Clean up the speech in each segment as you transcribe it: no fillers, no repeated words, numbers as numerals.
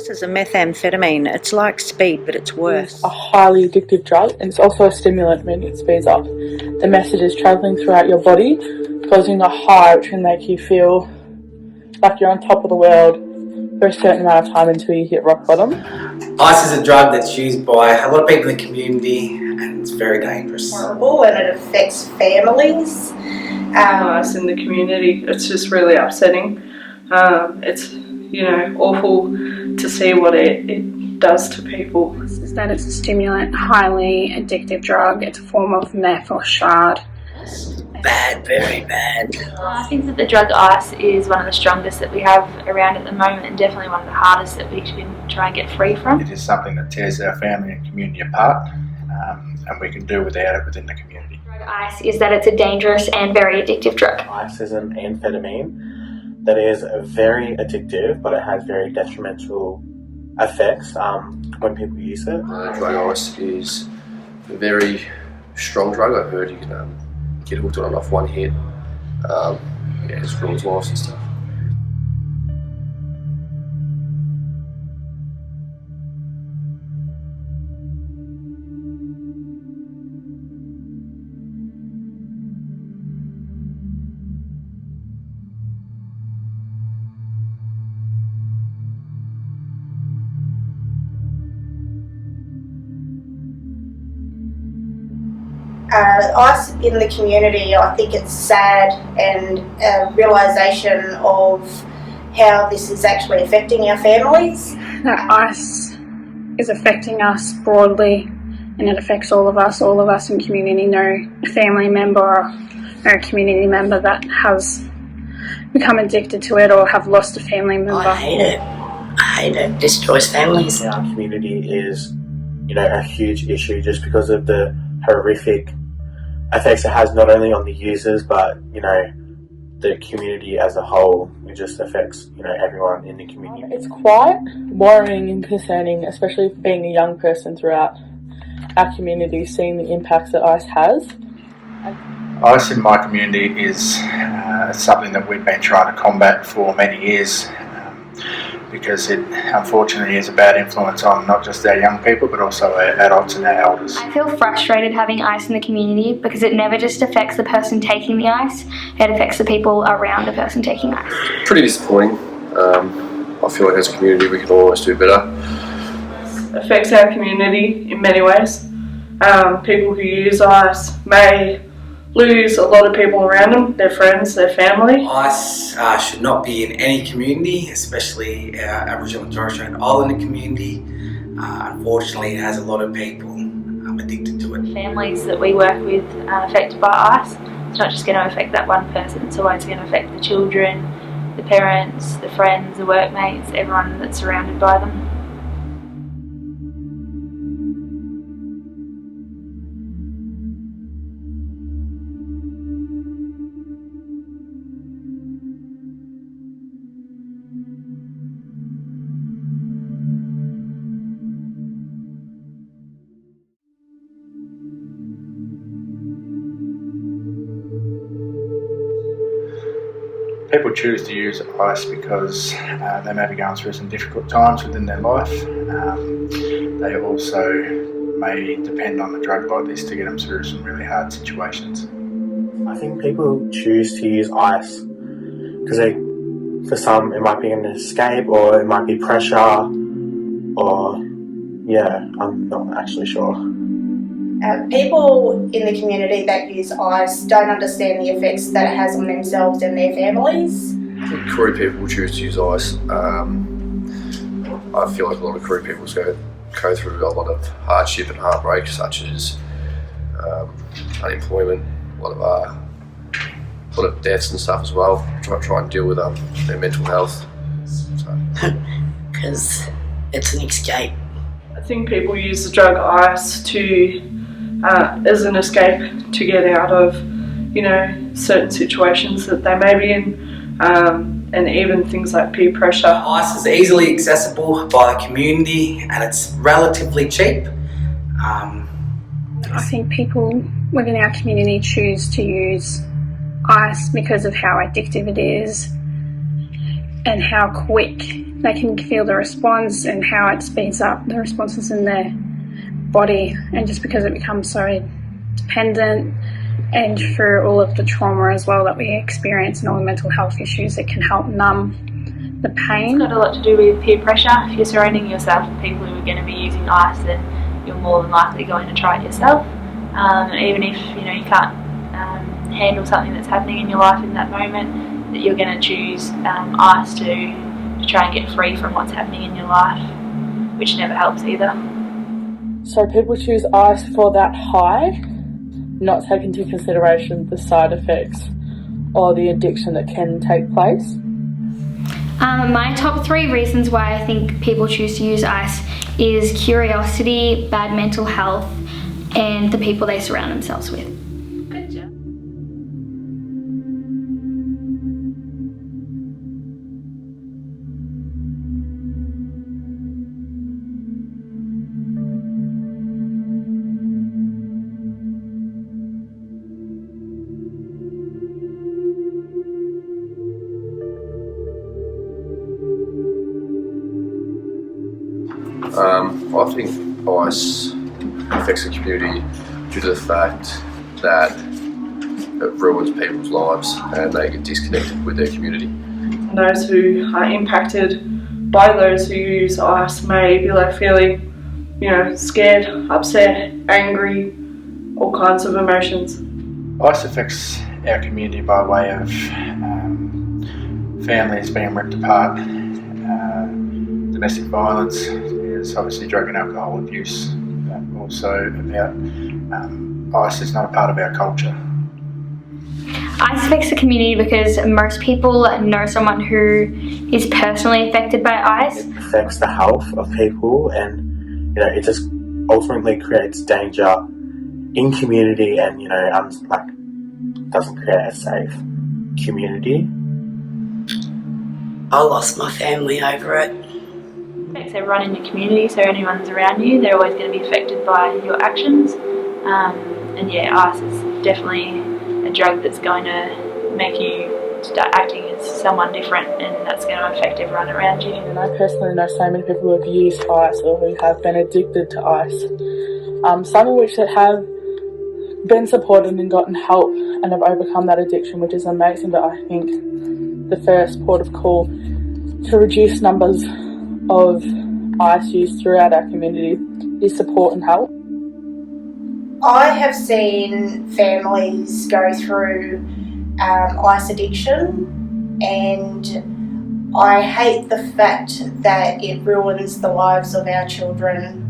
Ice is a methamphetamine. It's like speed, but it's worse. It's a highly addictive drug, and it's also a stimulant, meaning it speeds up the messages travelling throughout your body, causing a high which can make you feel like you're on top of the world for a certain amount of time until you hit rock bottom. Ice is a drug that's used by a lot of people in the community, and it's very dangerous. Horrible, and it affects families. Ice in the community, it's just really upsetting. It's awful to see what it does to people. Is that it's a stimulant, highly addictive drug. It's a form of meth or shard. Bad, very bad. I think that the drug ice is one of the strongest that we have around at the moment, and definitely one of the hardest that we can try and get free from. It is something that tears our family and community apart, and we can do without it within the community. Drug ice is that it's a dangerous and very addictive drug. Ice is an amphetamine that is very addictive, but it has very detrimental effects when people use it. Drug ice is a very strong drug. I've heard you can get hooked on it off one hit. It's ruins lives and stuff. Ice in the community, I think it's sad, and a realisation of how this is actually affecting our families. That ice is affecting us broadly, and it affects all of us in community. No family member or no community member that has become addicted to it or have lost a family member. I hate it. I hate it. It destroys families. Our community is, a huge issue just because of the horrific effects it has not only on the users but the community as a whole. It just affects everyone in the community. It's quite worrying and concerning, especially being a young person throughout our community, seeing the impacts that ice has. Ice in my community is something that we've been trying to combat for many years, because it unfortunately is a bad influence on not just our young people but also our adults and our elders. I feel frustrated having ice in the community because it never just affects the person taking the ice, it affects the people around the person taking ice. Pretty disappointing. I feel like as a community we can always do better. It affects our community in many ways. People who use ice may lose a lot of people around them, their friends, their family. Ice should not be in any community, especially our Aboriginal and Torres Strait Islander community. Unfortunately, it has a lot of people addicted to it. Families that we work with are affected by ice. It's not just going to affect that one person, it's always going to affect the children, the parents, the friends, the workmates, everyone that's surrounded by them. People choose to use ice because they may be going through some difficult times within their life. They also may depend on a drug like this to get them through some really hard situations. I think people choose to use ice because for some it might be an escape, or it might be pressure, or I'm not actually sure. People in the community that use ice don't understand the effects that it has on themselves and their families. I think Koorie people choose to use ice. I feel like a lot of Koorie people go through a lot of hardship and heartbreak, such as unemployment, a lot of deaths and stuff as well. Try and deal with their mental health. Because it's an escape. I think people use the drug ice as an escape to get out of, certain situations that they may be in, and even things like peer pressure. Ice is easily accessible by the community, and it's relatively cheap. I think people within our community choose to use ice because of how addictive it is and how quick they can feel the response and how it speeds up the responses in their body, and just because it becomes so dependent, and through all of the trauma as well that we experience and all the mental health issues, it can help numb the pain. It's got a lot to do with peer pressure. If you're surrounding yourself with people who are going to be using ice, then you're more than likely going to try it yourself. And even if you can't handle something that's happening in your life in that moment, that you're going to choose ice to try and get free from what's happening in your life, which never helps either. So people choose ice for that high, not take into consideration the side effects or the addiction that can take place. My top 3 reasons why I think people choose to use ice is curiosity, bad mental health, and the people they surround themselves with. Good job. I think ice affects the community due to the fact that it ruins people's lives and they get disconnected with their community. And those who are impacted by those who use ice may be like feeling, scared, upset, angry, all kinds of emotions. Ice affects our community by way of families being ripped apart, domestic violence, there's obviously drug and alcohol abuse, also about ice is not a part of our culture. Ice affects the community because most people know someone who is personally affected by ice. It affects the health of people, and it just ultimately creates danger in community, and doesn't create a safe community. I lost my family over it. It affects everyone in your community, so anyone that's around you, they're always going to be affected by your actions. And yeah, ice is definitely a drug that's going to make you start acting as someone different, and that's going to affect everyone around you. And I personally know so many people who have used ice or who have been addicted to ice. Some of which that have been supported and gotten help and have overcome that addiction, which is amazing. But I think the first port of call to reduce numbers of ice use throughout our community is support and help. I have seen families go through ice addiction, and I hate the fact that it ruins the lives of our children.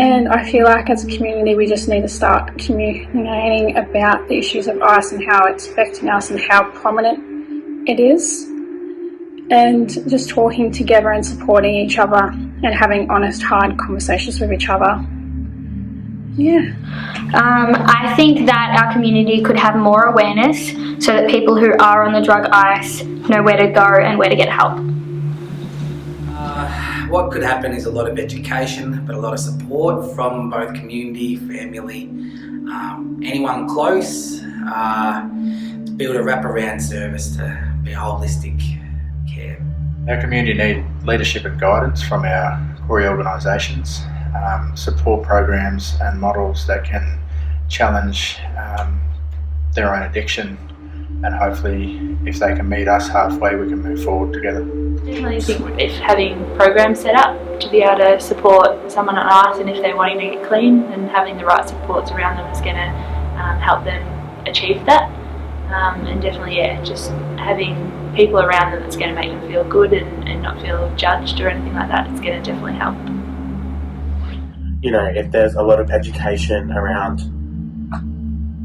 And I feel like as a community we just need to start communicating about the issues of ice and how it's affecting us and how prominent it is, and just talking together and supporting each other and having honest, hard conversations with each other. Yeah. I think that our community could have more awareness so that people who are on the drug ice know where to go and where to get help. What could happen is a lot of education, but a lot of support from both community, family, anyone close, to build a wraparound service to be holistic care. Our community need leadership and guidance from our Koorie organisations, support programs and models that can challenge their own addiction, and hopefully if they can meet us halfway we can move forward together. Definitely think if having programs set up to be able to support someone on ice, and if they're wanting to get clean, and having the right supports around them is going to help them achieve that. And definitely, just having people around them that's going to make them feel good and not feel judged or anything like that, it's going to definitely help. If there's a lot of education around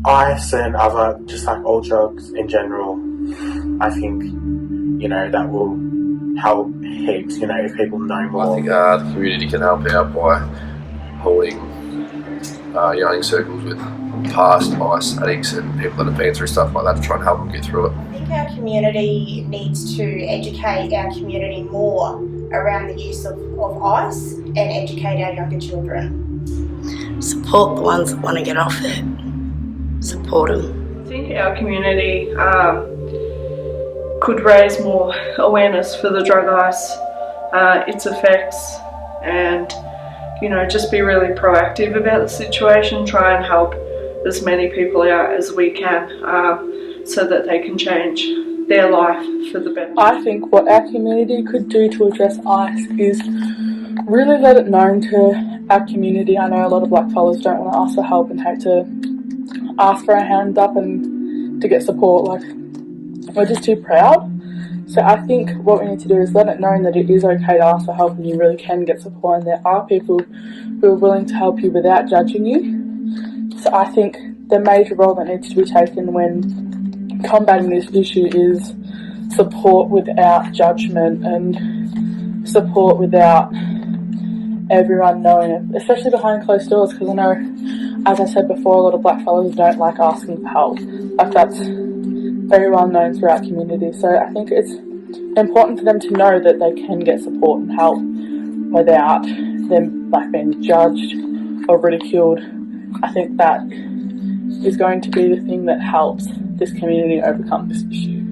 ice and other, just like all drugs in general, I think, that will help heaps, if people know more. I think the community can help out by holding in circles with past ice addicts and people that have been through stuff like that to try and help them get through it. I think our community needs to educate our community more around the use of ice and educate our younger children. Support the ones that want to get off it. Support them. I think our community could raise more awareness for the drug ice, its effects, and just be really proactive about the situation, try and help as many people out as we can so that they can change their life for the better. I think what our community could do to address ice is really let it known to our community. I know a lot of blackfellas don't want to ask for help and hate to ask for our hand up and to get support. Like, we're just too proud. So I think what we need to do is let it known that it is okay to ask for help and you really can get support, and there are people who are willing to help you without judging you. So I think the major role that needs to be taken when combating this issue is support without judgment and support without everyone knowing it, especially behind closed doors, because I know, as I said before, a lot of blackfellas don't like asking for help. Like, that's very well known throughout community. So I think it's important for them to know that they can get support and help without them being judged or ridiculed. I think that is going to be the thing that helps this community overcome this issue.